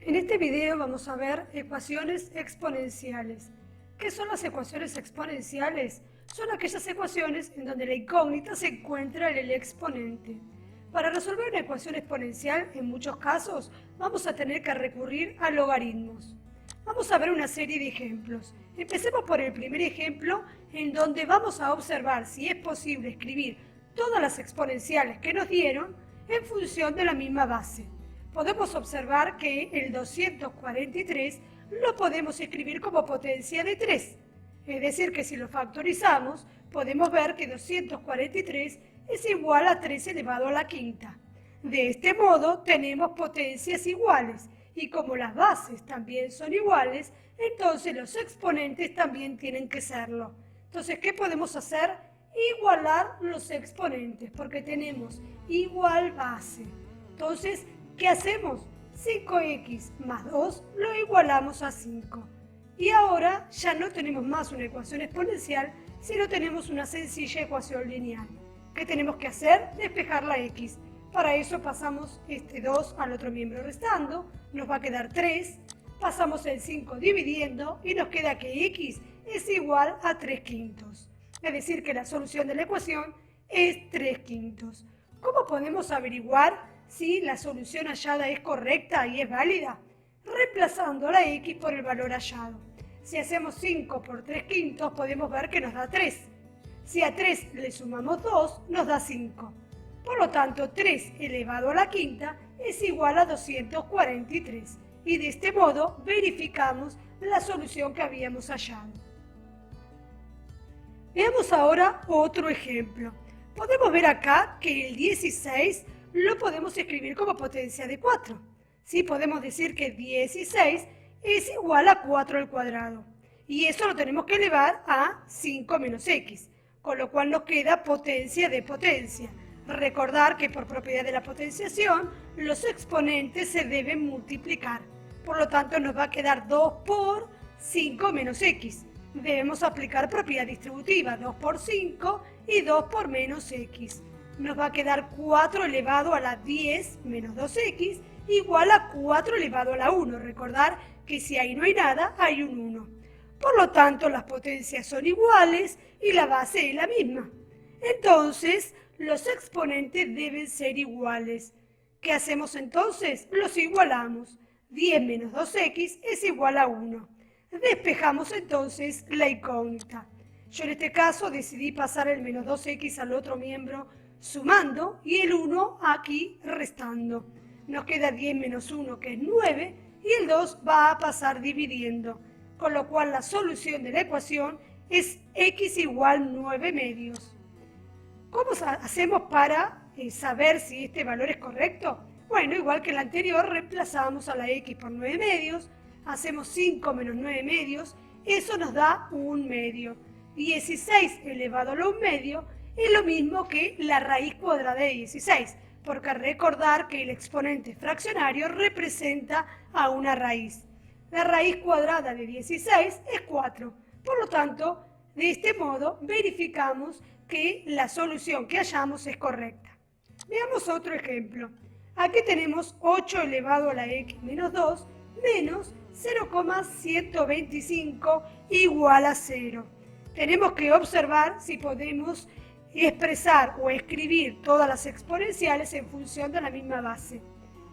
En este video vamos a ver ecuaciones exponenciales. ¿Qué son las ecuaciones exponenciales? Son aquellas ecuaciones en donde la incógnita se encuentra en el exponente. Para resolver una ecuación exponencial, en muchos casos, vamos a tener que recurrir a logaritmos. Vamos a ver una serie de ejemplos. Empecemos por el primer ejemplo, en donde vamos a observar si es posible escribir todas las exponenciales que nos dieron en función de la misma base. Podemos observar que el 243 lo podemos escribir como potencia de 3. Es decir, que si lo factorizamos, podemos ver que 243 es igual a 3 elevado a la quinta. De este modo, tenemos potencias iguales, y como las bases también son iguales, entonces los exponentes también tienen que serlo. Entonces, ¿qué podemos hacer? Igualar los exponentes, porque tenemos igual base. Entonces, ¿qué hacemos? 5x más 2 lo igualamos a 5. Y ahora ya no tenemos más una ecuación exponencial, sino tenemos una sencilla ecuación lineal. ¿Qué tenemos que hacer? Despejar la x. Para eso pasamos este 2 al otro miembro restando, nos va a quedar 3, pasamos el 5 dividiendo y nos queda que x es igual a 3 quintos. Es decir, que la solución de la ecuación es 3 quintos. ¿Cómo podemos averiguar si la solución hallada es correcta y es válida? Reemplazando la x por el valor hallado. Si hacemos 5 por 3 quintos, podemos ver que nos da 3. Si a 3 le sumamos 2, nos da 5. Por lo tanto, 3 elevado a la quinta es igual a 243. Y de este modo verificamos la solución que habíamos hallado. Veamos ahora otro ejemplo. Podemos ver acá que el 16 lo podemos escribir como potencia de 4. ¿Sí? Podemos decir que 16 es igual a 4 al cuadrado. Y eso lo tenemos que elevar a 5 menos x, con lo cual nos queda potencia de potencia. Recordar que por propiedad de la potenciación, los exponentes se deben multiplicar. Por lo tanto, nos va a quedar 2 por 5 menos x. Debemos aplicar propiedad distributiva, 2 por 5 y 2 por menos x. Nos va a quedar 4 elevado a la 10 menos 2x igual a 4 elevado a la 1. Recordar que si ahí no hay nada, hay un 1. Por lo tanto, las potencias son iguales y la base es la misma. Entonces, los exponentes deben ser iguales. ¿Qué hacemos entonces? Los igualamos. 10 menos 2x es igual a 1. Despejamos entonces la incógnita. Yo en este caso decidí pasar el menos 2x al otro miembro sumando y el 1 aquí restando. Nos queda 10 menos 1 que es 9 y el 2 va a pasar dividiendo. Con lo cual la solución de la ecuación es x igual 9 medios. ¿Cómo hacemos para saber si este valor es correcto? Bueno, igual que el anterior, reemplazamos a la x por 9 medios, hacemos 5 menos 9 medios, eso nos da 1 medio. 16 elevado a la 1 medio es lo mismo que la raíz cuadrada de 16, porque recordar que el exponente fraccionario representa a una raíz. La raíz cuadrada de 16 es 4, por lo tanto, de este modo verificamos que la solución que hallamos es correcta. Veamos otro ejemplo. Aquí tenemos 8 elevado a la x menos 2 menos 0,125 igual a 0. Tenemos que observar si podemos expresar o escribir todas las exponenciales en función de la misma base.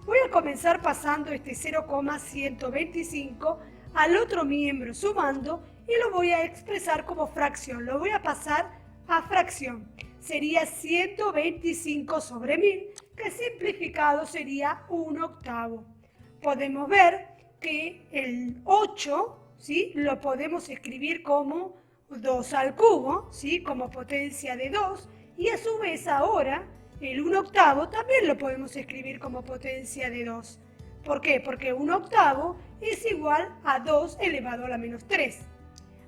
Voy a comenzar pasando este 0,125 al otro miembro sumando y lo voy a expresar como fracción. Lo voy a pasar a fracción. Sería 125 sobre 1000, que simplificado sería 1/8. Podemos ver que el 8, ¿sí?, lo podemos escribir como 2 al cubo, ¿sí?, como potencia de 2, y a su vez ahora el 1/8 también lo podemos escribir como potencia de 2. ¿Por qué? Porque 1/8 es igual a 2 elevado a la menos 3.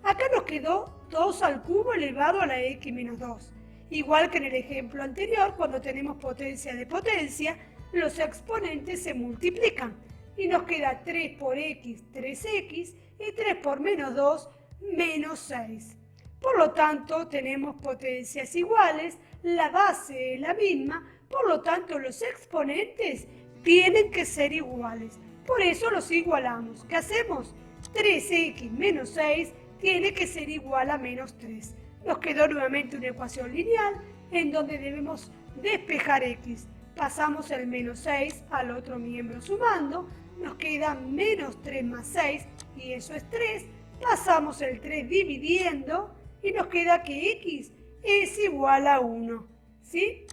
Acá nos quedó 2 al cubo elevado a la x menos 2. Igual que en el ejemplo anterior, cuando tenemos potencia de potencia, los exponentes se multiplican. Y nos queda 3 por x, 3x, y 3 por menos 2, menos 6. Por lo tanto, tenemos potencias iguales, la base es la misma, por lo tanto los exponentes tienen que ser iguales. Por eso los igualamos. ¿Qué hacemos? 3x menos 6 tiene que ser igual a menos 3. Nos quedó nuevamente una ecuación lineal en donde debemos despejar x. Pasamos el menos 6 al otro miembro sumando. Nos queda menos 3 más 6 y eso es 3. Pasamos el 3 dividiendo y nos queda que x es igual a 1. ¿Sí?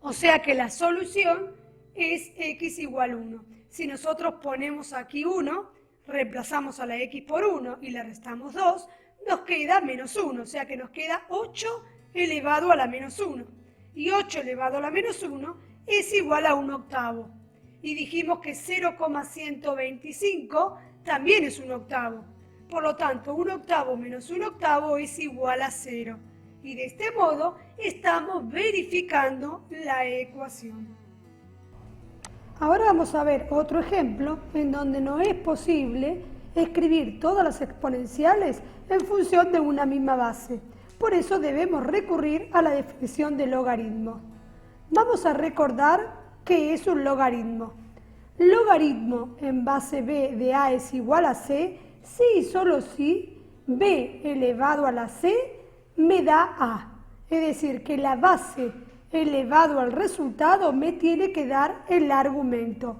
O sea que la solución es x igual a 1. Si nosotros ponemos aquí 1, reemplazamos a la x por 1 y le restamos 2, nos queda menos 1. O sea que nos queda 8 elevado a la menos 1. Y 8 elevado a la menos 1 es igual a 1 octavo. Y dijimos que 0,125 también es 1 octavo. Por lo tanto, 1 octavo menos 1 octavo es igual a 0. Y de este modo estamos verificando la ecuación. Ahora vamos a ver otro ejemplo en donde no es posible escribir todas las exponenciales en función de una misma base. Por eso debemos recurrir a la definición de logaritmo. Vamos a recordar qué es un logaritmo. Logaritmo en base b de a es igual a c si y solo si b elevado a la c me da a. Es decir, que la base elevado al resultado me tiene que dar el argumento.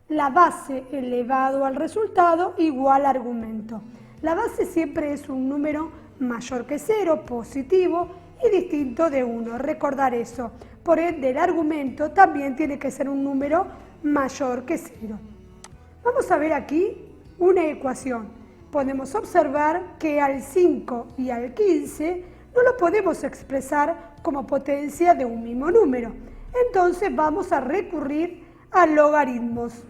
La base elevado al resultado igual argumento. La base siempre es un número mayor que 0, positivo y distinto de 1. Recordar eso. Por ende, el argumento también tiene que ser un número mayor que 0. Vamos a ver aquí una ecuación. Podemos observar que al 5 y al 15 no lo podemos expresar como potencia de un mismo número. Entonces vamos a recurrir a logaritmos.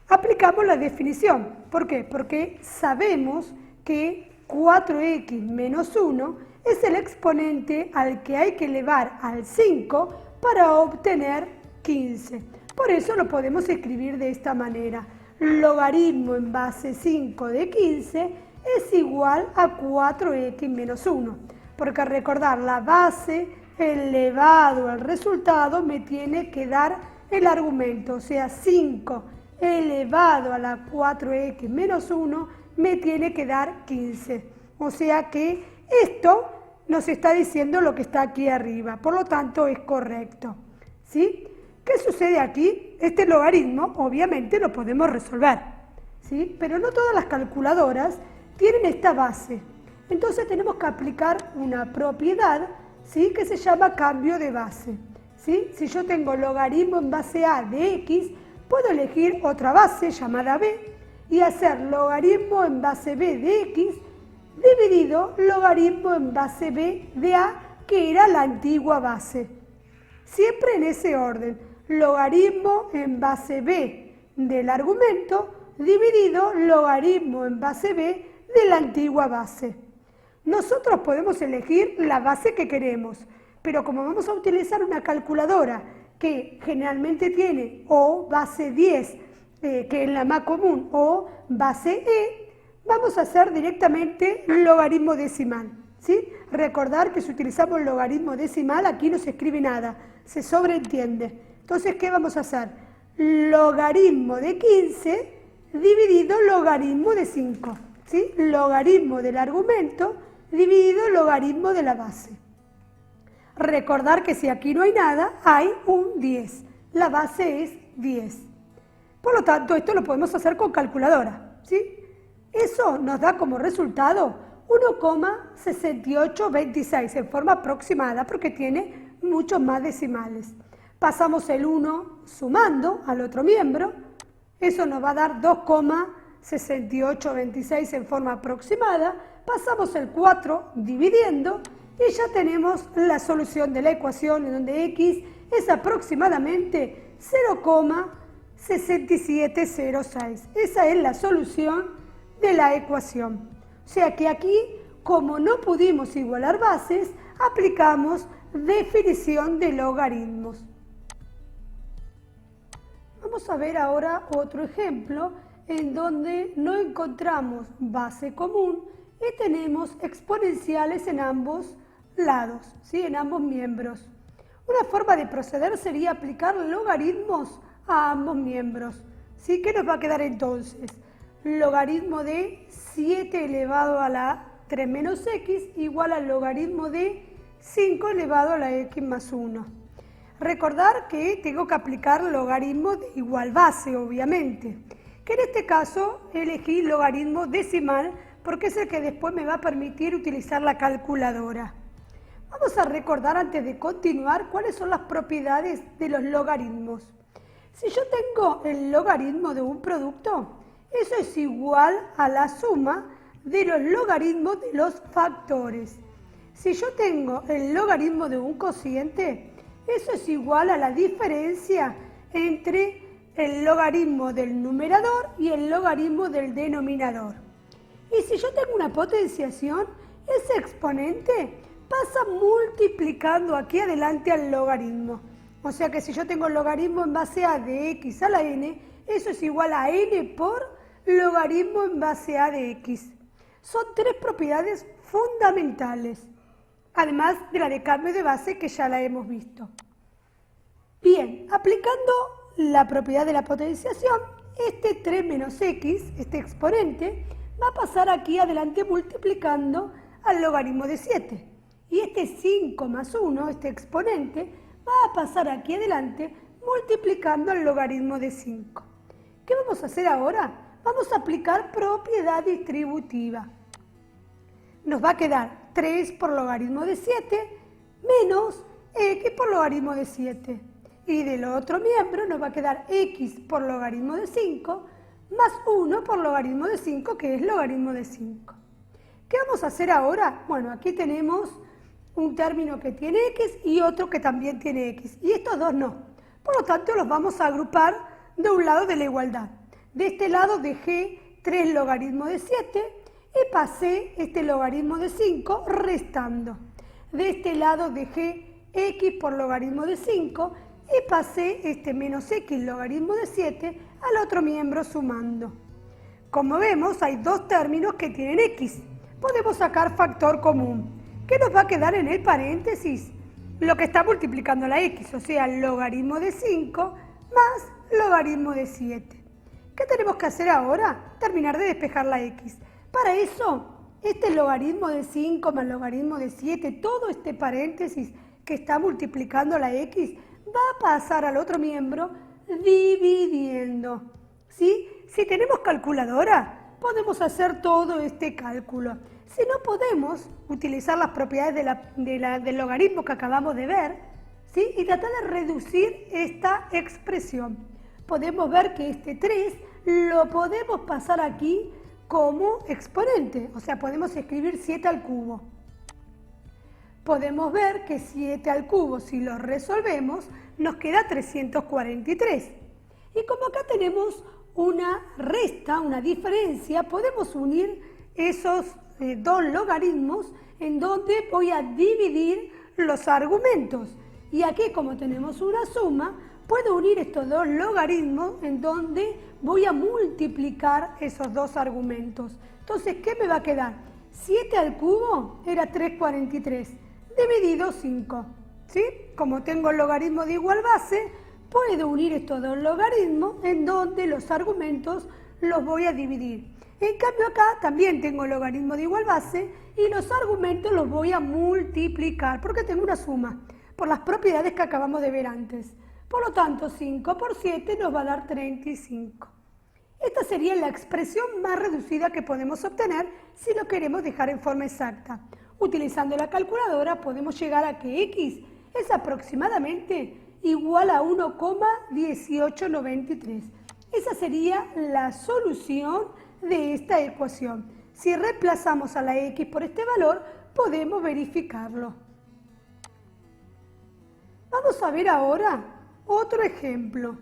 Aplicamos la definición. ¿Por qué? Porque sabemos que 4x menos 1 es el exponente al que hay que elevar al 5 para obtener 15. Por eso lo podemos escribir de esta manera. Logaritmo en base 5 de 15 es igual a 4x menos 1. Porque recordar, la base elevado al resultado me tiene que dar el argumento. O sea, 5 elevado a la 4x menos 1 me tiene que dar 15. O sea que esto nos está diciendo lo que está aquí arriba. Por lo tanto, es correcto. ¿Sí? ¿Qué sucede aquí? Este logaritmo, obviamente, lo podemos resolver. ¿Sí? Pero no todas las calculadoras tienen esta base. Entonces tenemos que aplicar una propiedad, ¿sí?, que se llama cambio de base. ¿Sí? Si yo tengo logaritmo en base a de x, puedo elegir otra base llamada b y hacer logaritmo en base b de x dividido logaritmo en base b de a, que era la antigua base. Siempre en ese orden, logaritmo en base b del argumento dividido logaritmo en base b de la antigua base. Nosotros podemos elegir la base que queremos, pero como vamos a utilizar una calculadora que generalmente tiene o base 10, que es la más común, o base e, vamos a hacer directamente logaritmo decimal. ¿Sí? Recordar que si utilizamos logaritmo decimal, aquí no se escribe nada, se sobreentiende. Entonces, ¿qué vamos a hacer? Logaritmo de 15 dividido logaritmo de 5. ¿Sí? Logaritmo del argumento dividido logaritmo de la base. Recordar que si aquí no hay nada, hay un 10. La base es 10. Por lo tanto, esto lo podemos hacer con calculadora. ¿Sí? Eso nos da como resultado 1,6826 en forma aproximada porque tiene muchos más decimales. Pasamos el 1 sumando al otro miembro. Eso nos va a dar 2,6826 en forma aproximada. Pasamos el 4 dividiendo y ya tenemos la solución de la ecuación en donde x es aproximadamente 0,6706. Esa es la solución de la ecuación. O sea que aquí, como no pudimos igualar bases, aplicamos definición de logaritmos. Vamos a ver ahora otro ejemplo en donde no encontramos base común y tenemos exponenciales en ambos lados, ¿sí?, en ambos miembros. Una forma de proceder sería aplicar logaritmos a ambos miembros. ¿Sí? ¿Qué nos va a quedar entonces? Logaritmo de 7 elevado a la 3 menos x igual al logaritmo de 5 elevado a la x más 1. Recordar que tengo que aplicar logaritmo de igual base, obviamente, que en este caso elegí logaritmo decimal porque es el que después me va a permitir utilizar la calculadora. Vamos a recordar antes de continuar cuáles son las propiedades de los logaritmos. Si yo tengo el logaritmo de un producto, eso es igual a la suma de los logaritmos de los factores. Si yo tengo el logaritmo de un cociente, eso es igual a la diferencia entre el logaritmo del numerador y el logaritmo del denominador. Y si yo tengo una potenciación, ese exponente pasa multiplicando aquí adelante al logaritmo. O sea que si yo tengo el logaritmo en base a de x a la n, eso es igual a n por logaritmo en base a de x. Son tres propiedades fundamentales, además de la de cambio de base que ya la hemos visto. Bien, aplicando la propiedad de la potenciación, este 3 menos x, este exponente, va a pasar aquí adelante multiplicando al logaritmo de 7. Y este 5 más 1, este exponente, va a pasar aquí adelante multiplicando al logaritmo de 5. ¿Qué vamos a hacer ahora? Vamos a aplicar propiedad distributiva. Nos va a quedar 3 por logaritmo de 7 menos x por logaritmo de 7. Y del otro miembro nos va a quedar x por logaritmo de 5 más 1 por logaritmo de 5, que es logaritmo de 5. ¿Qué vamos a hacer ahora? Bueno, aquí tenemos un término que tiene x y otro que también tiene x. Y estos dos no. Por lo tanto, los vamos a agrupar de un lado de la igualdad. De este lado dejé 3 logaritmos de 7 y pasé este logaritmo de 5 restando. De este lado dejé x por logaritmo de 5 y pasé este menos x logaritmo de 7 al otro miembro sumando. Como vemos, hay dos términos que tienen x. Podemos sacar factor común. ¿Qué nos va a quedar en el paréntesis? Lo que está multiplicando la x, o sea, el logaritmo de 5 más logaritmo de 7. ¿Qué tenemos que hacer ahora? Terminar de despejar la x. Para eso, este logaritmo de 5 más logaritmo de 7, todo este paréntesis que está multiplicando la x, va a pasar al otro miembro dividiendo. ¿Sí? Si tenemos calculadora, podemos hacer todo este cálculo. Si no podemos utilizar las propiedades del logaritmo que acabamos de ver, ¿sí? Y tratar de reducir esta expresión. Podemos ver que este 3 lo podemos pasar aquí como exponente, o sea, podemos escribir 7 al cubo. Podemos ver que 7 al cubo, si lo resolvemos, nos queda 343. Y como acá tenemos una resta, una diferencia, podemos unir esos dos logaritmos en donde voy a dividir los argumentos. Y aquí, como tenemos una suma, puedo unir estos dos logaritmos en donde voy a multiplicar esos dos argumentos. Entonces, ¿qué me va a quedar? 7 al cubo era 343, dividido 5. ¿Sí? Como tengo el logaritmo de igual base, puedo unir estos dos logaritmos en donde los argumentos los voy a dividir. En cambio acá también tengo el logaritmo de igual base y los argumentos los voy a multiplicar porque tengo una suma por las propiedades que acabamos de ver antes. Por lo tanto, 5 por 7 nos va a dar 35. Esta sería la expresión más reducida que podemos obtener si lo queremos dejar en forma exacta. Utilizando la calculadora podemos llegar a que x es aproximadamente igual a 1,1893. Esa sería la solución de esta ecuación. Si reemplazamos a la x por este valor, podemos verificarlo. Vamos a ver ahora otro ejemplo.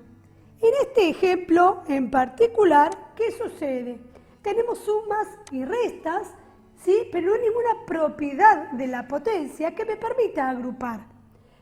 En este ejemplo en particular, ¿qué sucede? Tenemos sumas y restas, ¿sí? Pero no hay ninguna propiedad de la potencia que me permita agrupar.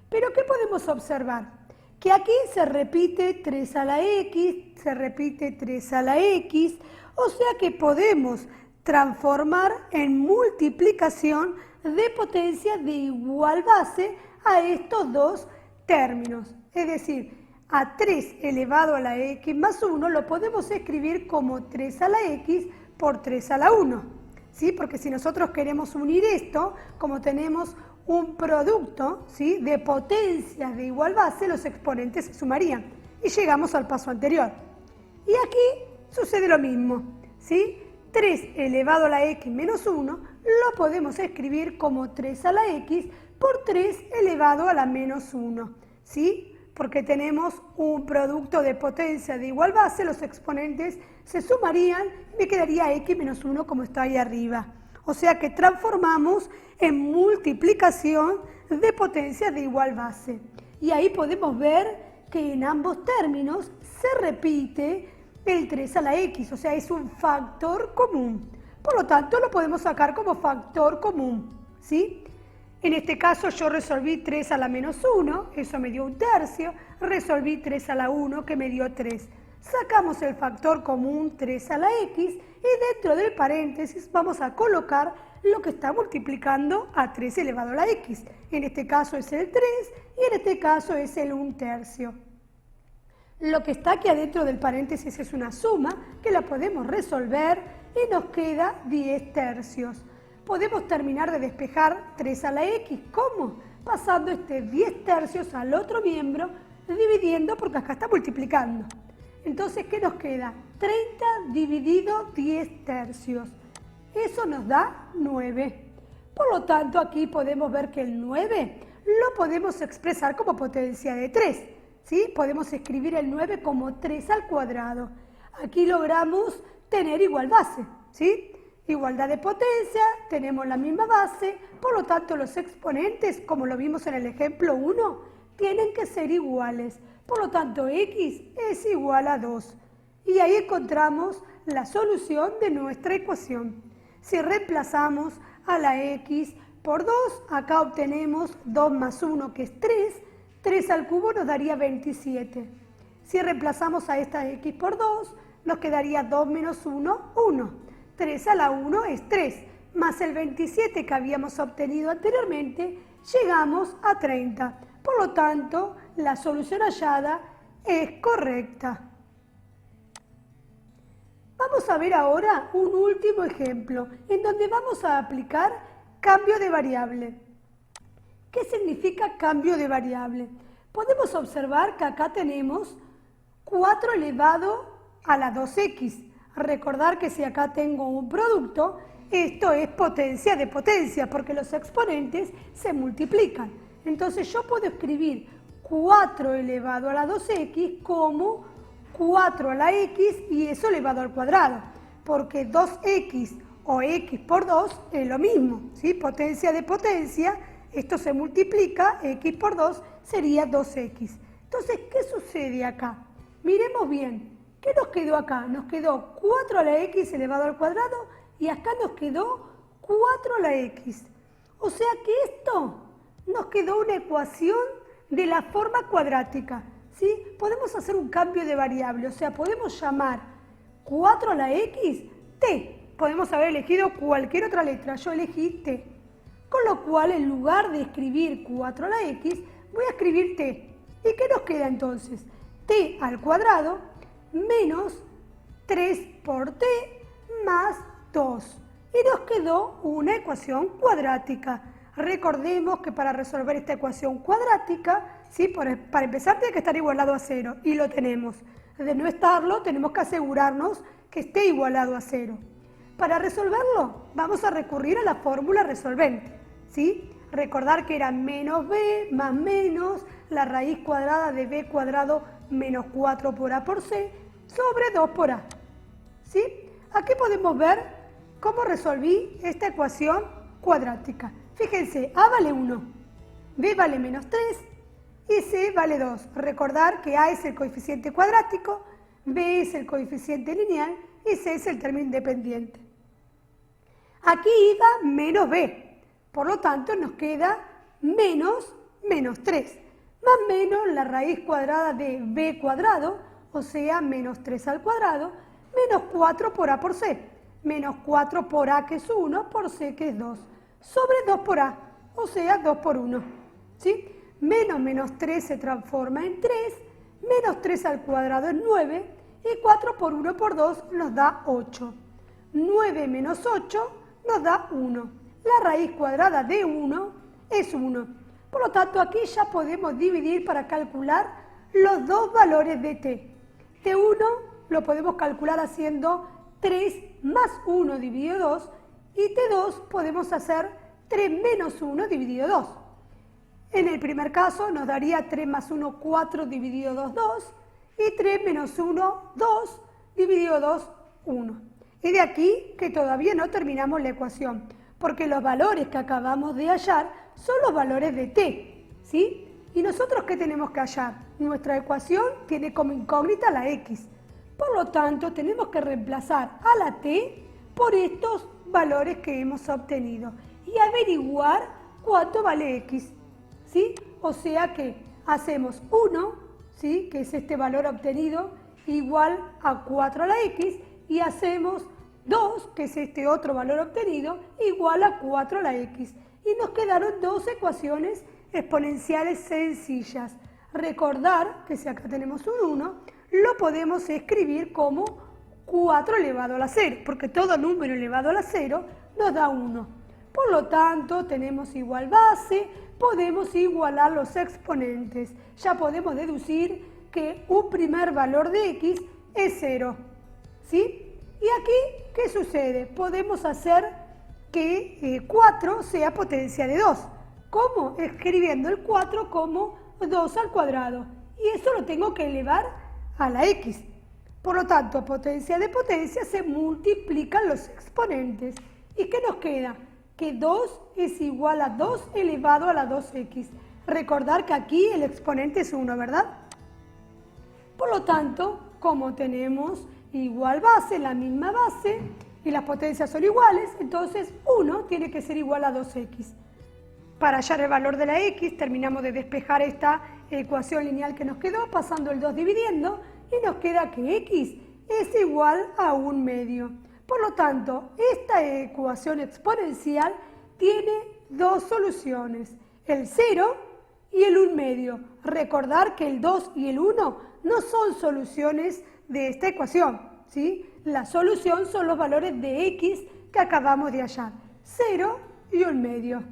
Pero ¿qué podemos observar? Que aquí se repite 3 a la x, se repite 3 a la x, o sea que podemos transformar en multiplicación de potencia de igual base a estos dos términos. Es decir, a 3 elevado a la x más 1 lo podemos escribir como 3 a la x por 3 a la 1. ¿Sí? Porque si nosotros queremos unir esto, como tenemos un producto, ¿sí?, de potencias de igual base, los exponentes se sumarían. Y llegamos al paso anterior. Y aquí sucede lo mismo, ¿sí? 3 elevado a la x menos 1 lo podemos escribir como 3 a la x por 3 elevado a la menos 1, ¿sí? Porque tenemos un producto de potencia de igual base, los exponentes se sumarían y me quedaría x menos 1 como está ahí arriba. O sea que transformamos en multiplicación de potencia de igual base. Y ahí podemos ver que en ambos términos se repite el 3 a la x, o sea, es un factor común. Por lo tanto, lo podemos sacar como factor común, ¿sí? En este caso yo resolví 3 a la menos 1, eso me dio un tercio, resolví 3 a la 1 que me dio 3. Sacamos el factor común 3 a la x y dentro del paréntesis vamos a colocar lo que está multiplicando a 3 elevado a la x. En este caso es el 3 y en este caso es el 1/3. Lo que está aquí adentro del paréntesis es una suma que la podemos resolver y nos queda 10/3. Podemos terminar de despejar 3 a la x. ¿Cómo? Pasando este 10/3 al otro miembro, dividiendo porque acá está multiplicando. Entonces, ¿qué nos queda? 30 dividido 10/3. Eso nos da 9. Por lo tanto, aquí podemos ver que el 9 lo podemos expresar como potencia de 3. ¿Sí? Podemos escribir el 9 como 3 al cuadrado. Aquí logramos tener igual base, ¿sí? Igualdad de potencia, tenemos la misma base, por lo tanto los exponentes, como lo vimos en el ejemplo 1, tienen que ser iguales. Por lo tanto, x es igual a 2. Y ahí encontramos la solución de nuestra ecuación. Si reemplazamos a la x por 2, acá obtenemos 2 más 1, que es 3. 3 al cubo nos daría 27. Si reemplazamos a esta x por 2, nos quedaría 2 menos 1, 1. 3 a la 1 es 3, más el 27 que habíamos obtenido anteriormente, llegamos a 30. Por lo tanto, la solución hallada es correcta. Vamos a ver ahora un último ejemplo, en donde vamos a aplicar cambio de variable. ¿Qué significa cambio de variable? Podemos observar que acá tenemos 4 elevado a la 2x. Recordar que si acá tengo un producto, esto es potencia de potencia, porque los exponentes se multiplican. Entonces yo puedo escribir 4 elevado a la 2x como 4 a la x y eso elevado al cuadrado, porque 2x o x por 2 es lo mismo, ¿sí? Potencia de potencia, esto se multiplica, x por 2 sería 2x. Entonces, ¿qué sucede acá? Miremos bien. ¿Qué nos quedó acá? Nos quedó 4 a la x elevado al cuadrado y acá nos quedó 4 a la x. O sea que esto nos quedó una ecuación de la forma cuadrática, ¿sí? Podemos hacer un cambio de variable, o sea, podemos llamar 4 a la x t. Podemos haber elegido cualquier otra letra, yo elegí t. Con lo cual, en lugar de escribir 4 a la x, voy a escribir t. ¿Y qué nos queda entonces? T al cuadrado menos 3 por t más 2. Y nos quedó una ecuación cuadrática. Recordemos que para resolver esta ecuación cuadrática, ¿sí?, para empezar tiene que estar igualado a 0, y lo tenemos. De no estarlo, tenemos que asegurarnos que esté igualado a 0. Para resolverlo, vamos a recurrir a la fórmula resolvente, ¿sí? Recordar que era menos b más menos la raíz cuadrada de b cuadrado menos 4 por a por c sobre 2 por a. ¿Sí? Aquí podemos ver cómo resolví esta ecuación cuadrática. Fíjense, a vale 1, b vale menos 3 y c vale 2. Recordar que a es el coeficiente cuadrático, b es el coeficiente lineal y c es el término independiente. Aquí iba menos b, por lo tanto nos queda menos 3, más menos la raíz cuadrada de b cuadrado, o sea, menos 3 al cuadrado, menos 4 por a por c, menos 4 por a que es 1, por c que es 2, sobre 2 por a, o sea, 2 por 1, ¿sí? Menos 3 se transforma en 3, Menos 3 al cuadrado es 9 y 4 por 1 por 2 nos da 8. 9 menos 8 nos da 1. La raíz cuadrada de 1 es 1. Por lo tanto, aquí ya podemos dividir para calcular los dos valores de t. T1 lo podemos calcular haciendo 3 más 1 dividido 2 y T2 podemos hacer 3 menos 1 dividido 2. En el primer caso nos daría 3 más 1, 4 dividido 2, 2 y 3 menos 1, 2 dividido 2, 1. Y de aquí que todavía no terminamos la ecuación, porque los valores que acabamos de hallar son los valores de t, ¿sí? ¿Y nosotros qué tenemos que hallar? Nuestra ecuación tiene como incógnita la x. Por lo tanto, tenemos que reemplazar a la t por estos valores que hemos obtenido y averiguar cuánto vale x, ¿sí? O sea que hacemos 1, ¿sí? Que es este valor obtenido, igual a 4 a la x, y hacemos 2, que es este otro valor obtenido, igual a 4 a la x. Y nos quedaron dos ecuaciones exponenciales sencillas. Recordar que si acá tenemos un 1, lo podemos escribir como 4 elevado a la 0, porque todo número elevado a la 0 nos da 1. Por lo tanto, tenemos igual base, podemos igualar los exponentes. Ya podemos deducir que un primer valor de x es 0, ¿sí? Y aquí, ¿qué sucede? Podemos hacer que 4 sea potencia de 2. ¿Cómo? Escribiendo el 4 como 2 al cuadrado. Y eso lo tengo que elevar a la x. Por lo tanto, potencia de potencia se multiplican los exponentes. ¿Y qué nos queda? Que 2 es igual a 2 elevado a la 2x. Recordar que aquí el exponente es 1, ¿verdad? Por lo tanto, como tenemos igual base, la misma base, y las potencias son iguales, entonces 1 tiene que ser igual a 2x. Para hallar el valor de la x, terminamos de despejar esta ecuación lineal que nos quedó, pasando el 2 dividiendo, y nos queda que x es igual a 1 medio. Por lo tanto, esta ecuación exponencial tiene dos soluciones, el 0 y el 1 medio. Recordar que el 2 y el 1 no son soluciones de esta ecuación, ¿sí? La solución son los valores de x que acabamos de hallar, 0 y 1 medio.